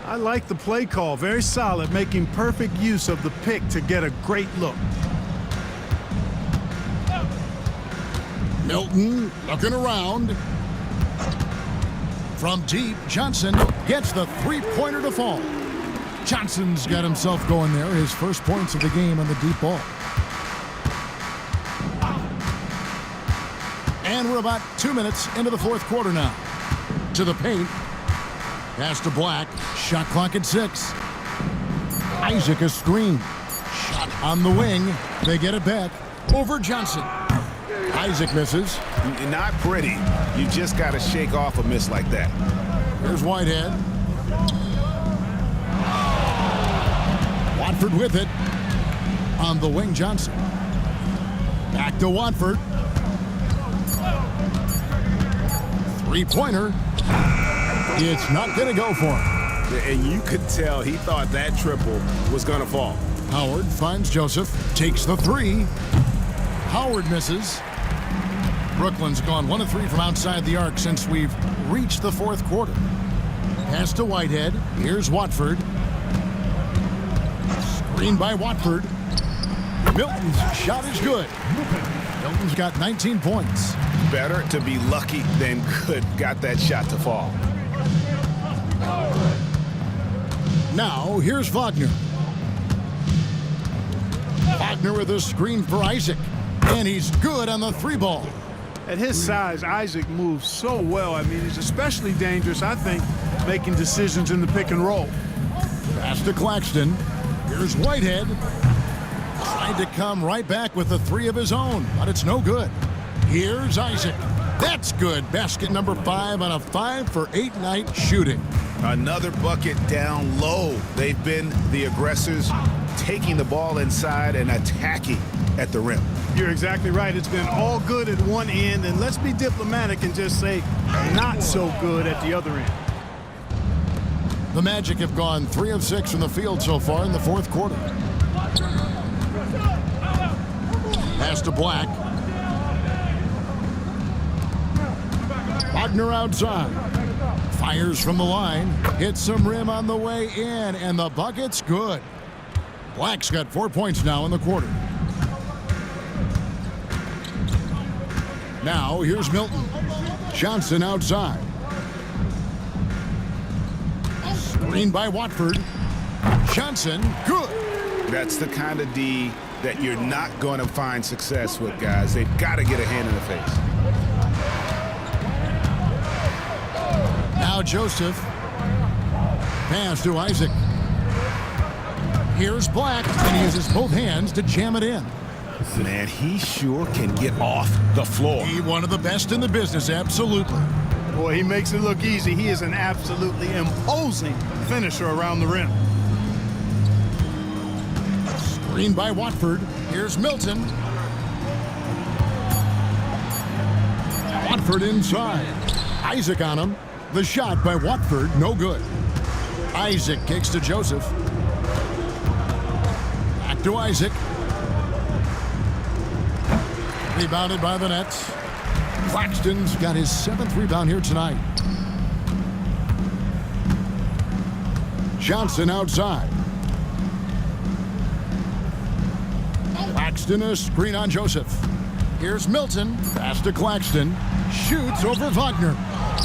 I like the play call. Very solid, making perfect use of the pick to get a great look. Milton looking around. From deep, Johnson gets the three-pointer to fall. Johnson's got himself going there. His first points of the game on the deep ball. And we're about 2 minutes into the fourth quarter now. To the paint. Pass to Black. Shot clock at 6. Isaac a screen. Shot on the wing. They get it back. Over Johnson. Isaac misses. Not pretty. You just got to shake off a miss like that. Here's Whitehead. Watford with it. On the wing, Johnson. Back to Watford. Three-pointer. It's not going to go for him. And you could tell he thought that triple was going to fall. Howard finds Joseph. Takes the three. Howard misses. Brooklyn's gone 1 of 3 from outside the arc since we've reached the fourth quarter. Pass to Whitehead. Here's Watford. Screen by Watford. Milton's shot is good. Milton's got 19 points. Better to be lucky than good. Got that shot to fall. Now, here's Wagner. Wagner with a screen for Isaac. And he's good on the 3-ball. At his size, Isaac moves so well. I mean, he's especially dangerous, I think, making decisions in the pick and roll. Pass to Claxton. Here's Whitehead. Tried to come right back with a 3 of his own, but it's no good. Here's Isaac. That's good. Basket number 5 on a 5-for-8 night shooting. Another bucket down low. They've been the aggressors, taking the ball inside and attacking at the rim. You're exactly right. It's been all good at one end, and let's be diplomatic and just say not so good at the other end. The Magic have gone 3 of 6 from the field so far in the fourth quarter. Pass to Black. Wagner outside. Fires from the line. Hits some rim on the way in, and the bucket's good. Black's got 4 points now in the quarter. Now, here's Milton. Johnson outside. Screen by Watford. Johnson, good. That's the kind of D that you're not going to find success with, guys. They've got to get a hand in the face. Now Joseph. Pass to Isaac. Here's Black, and he uses both hands to jam it in. Man, he sure can get off the floor. He one of the best in the business, absolutely. Boy, he makes it look easy. He is an absolutely imposing finisher around the rim. Screen by Watford. Here's Milton. Watford inside. Isaac on him. The shot by Watford, no good. Isaac kicks to Joseph. Back to Isaac. Rebounded by the Nets. Claxton's got his 7th rebound here tonight. Johnson outside. Claxton, a screen on Joseph. Here's Milton. Pass to Claxton. Shoots over Wagner.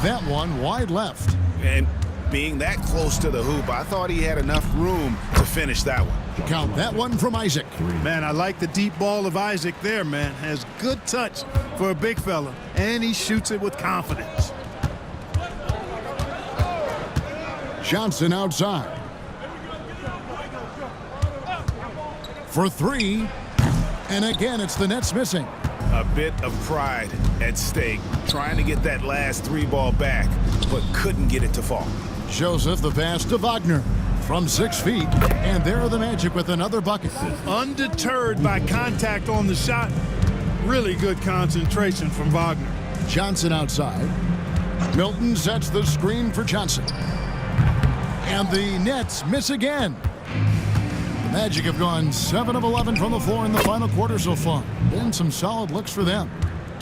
That one wide left. And being that close to the hoop, I thought he had enough room to finish that one. Count that one from Isaac. Man, I like the deep ball of Isaac there, man. Has good touch for a big fella, and he shoots it with confidence. Johnson outside. For 3. And again, it's the Nets missing. A bit of pride at stake, trying to get that last 3 ball back, but couldn't get it to fall. Joseph, the pass to Wagner from 6 feet, and there are the Magic with another bucket. Undeterred by contact on the shot, really good concentration from Wagner. Johnson outside. Milton sets the screen for Johnson. And the Nets miss again. The Magic have gone 7 of 11 from the floor in the final quarter so far. Been some solid looks for them.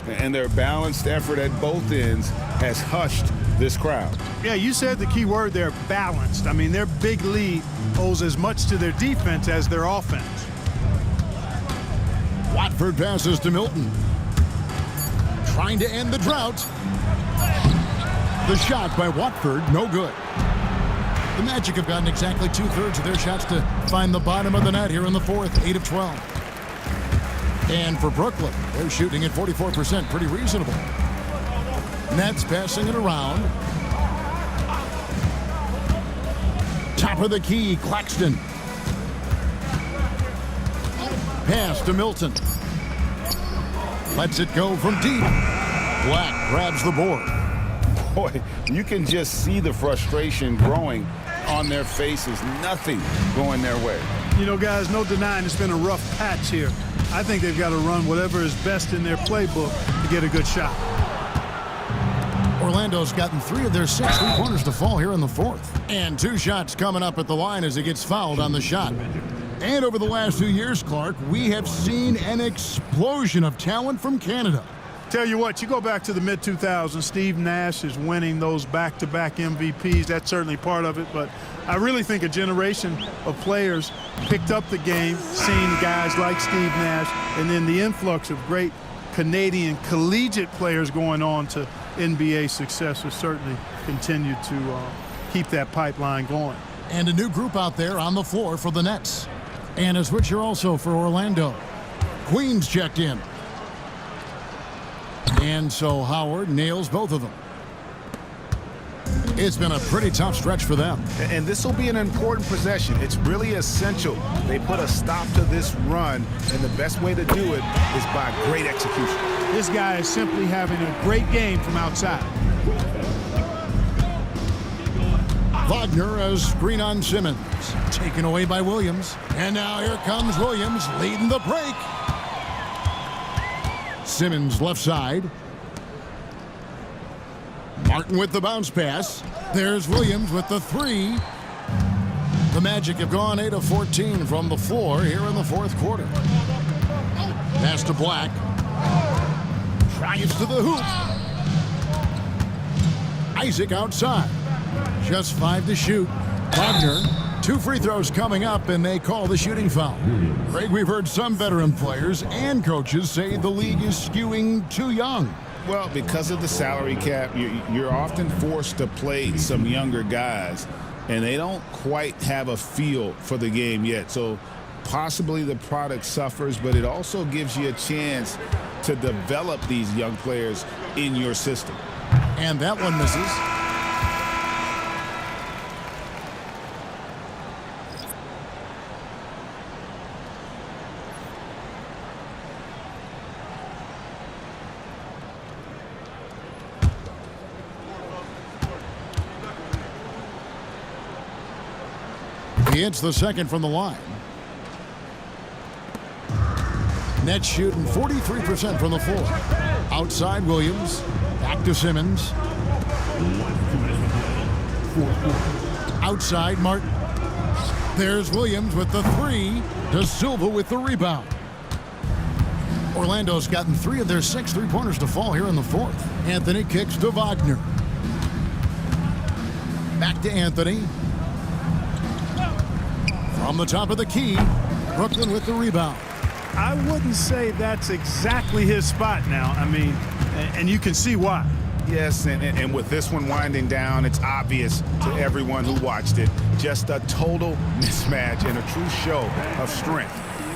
And their balanced effort at both ends has hushed this crowd. Yeah, you said the key word there, balanced. I mean, their big lead owes as much to their defense as their offense. Watford passes to Milton. Trying to end the drought. The shot by Watford, no good. The Magic have gotten exactly 2/3 of their shots to find the bottom of the net here in the fourth, 8 of 12. And for Brooklyn, they're shooting at 44%, pretty reasonable. Nets passing it around. Top of the key, Claxton. Pass to Milton. Lets it go from deep. Black grabs the board. Boy, you can just see the frustration growing on their faces. Nothing going their way. You know, guys, no denying it's been a rough patch here. I think they've got to run whatever is best in their playbook to get a good shot. Orlando's gotten 3 of their 6 three-pointers to fall here in the fourth. And 2 shots coming up at the line as he gets fouled on the shot. And over the last 2 years, Clark, we have seen an explosion of talent from Canada. Tell you what, you go back to the mid-2000s, Steve Nash is winning those back-to-back MVPs. That's certainly part of it, but I really think a generation of players picked up the game, seeing guys like Steve Nash, and then the influx of great Canadian collegiate players going on to NBA success has certainly continued to keep that pipeline going. And a new group out there on the floor for the Nets. And a switcher also for Orlando. Queens checked in. And so Howard nails both of them. It's been a pretty tough stretch for them. And this will be an important possession. It's really essential. They put a stop to this run, and the best way to do it is by great execution. This guy is simply having a great game from outside. Wagner as screen on Simmons. Taken away by Williams. And now here comes Williams leading the break. Simmons left side. Martin with the bounce pass. There's Williams with the three. The Magic have gone 8 of 14 from the floor here in the fourth quarter. Pass to Black. Drives to the hoop. Isaac outside. Just 5 to shoot. Wagner, 2 free throws coming up, and they call the shooting foul. Greg, we've heard some veteran players and coaches say the league is skewing too young. Well, because of the salary cap, you're often forced to play some younger guys, and they don't quite have a feel for the game yet. So possibly the product suffers, but it also gives you a chance to develop these young players in your system. And that one misses. He hits the second from the line. Nets shooting 43% from the floor. Outside Williams. Back to Simmons. Outside Martin. There's Williams with the three. De Silva with the rebound. Orlando's gotten 3 of their 6 3-pointers to fall here in the fourth. Anthony kicks to Wagner. Back to Anthony. From the top of the key, Brooklyn with the rebound. I wouldn't say that's exactly his spot now. I mean, and you can see why. Yes, and with this one winding down, it's obvious to everyone who watched it. Just a total mismatch and a true show of strength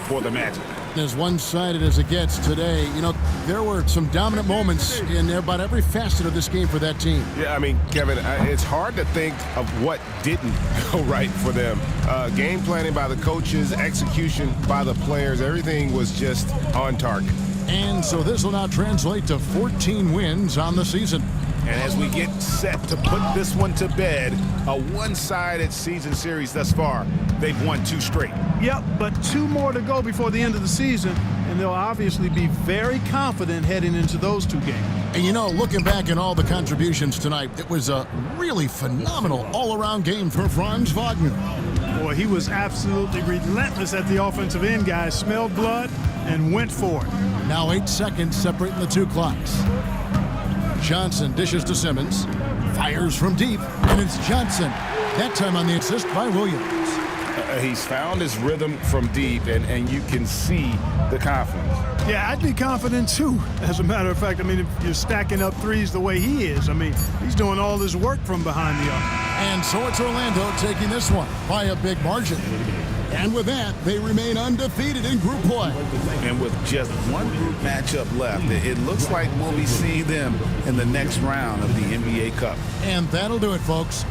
for the Magic. As one-sided as it gets today, you know, there were some dominant moments in about every facet of this game for that team. Yeah, I mean, Kevin, it's hard to think of what didn't go right for them. Game planning by the coaches, execution by the players, everything was just on target. And so this will now translate to 14 wins on the season. And as we get set to put this one to bed, a one-sided season series thus far, they've won 2 straight. Yep, but 2 more to go before the end of the season, and they'll obviously be very confident heading into those 2 games. And you know, looking back at all the contributions tonight, it was a really phenomenal all-around game for Franz Wagner. Boy, he was absolutely relentless at the offensive end, guys. Smelled blood and went for it. Now 8 seconds separating the 2 clocks. Johnson dishes to Simmons. Fires from deep, and it's Johnson. That time on the assist by Williams. He's found his rhythm from deep, and you can see the confidence. Yeah, I'd be confident too, as a matter of fact. I mean, if you're stacking up threes the way he is, I mean, he's doing all this work from behind the arc. And so it's Orlando taking this one by a big margin. And with that, they remain undefeated in group play. And with just one group matchup left, it looks like we'll be seeing them in the next round of the NBA Cup. And that'll do it, folks.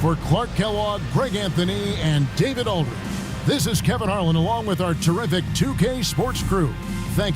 For Clark Kellogg, Greg Anthony, and David Aldridge, this is Kevin Harlan along with our terrific 2K Sports crew. Thank you.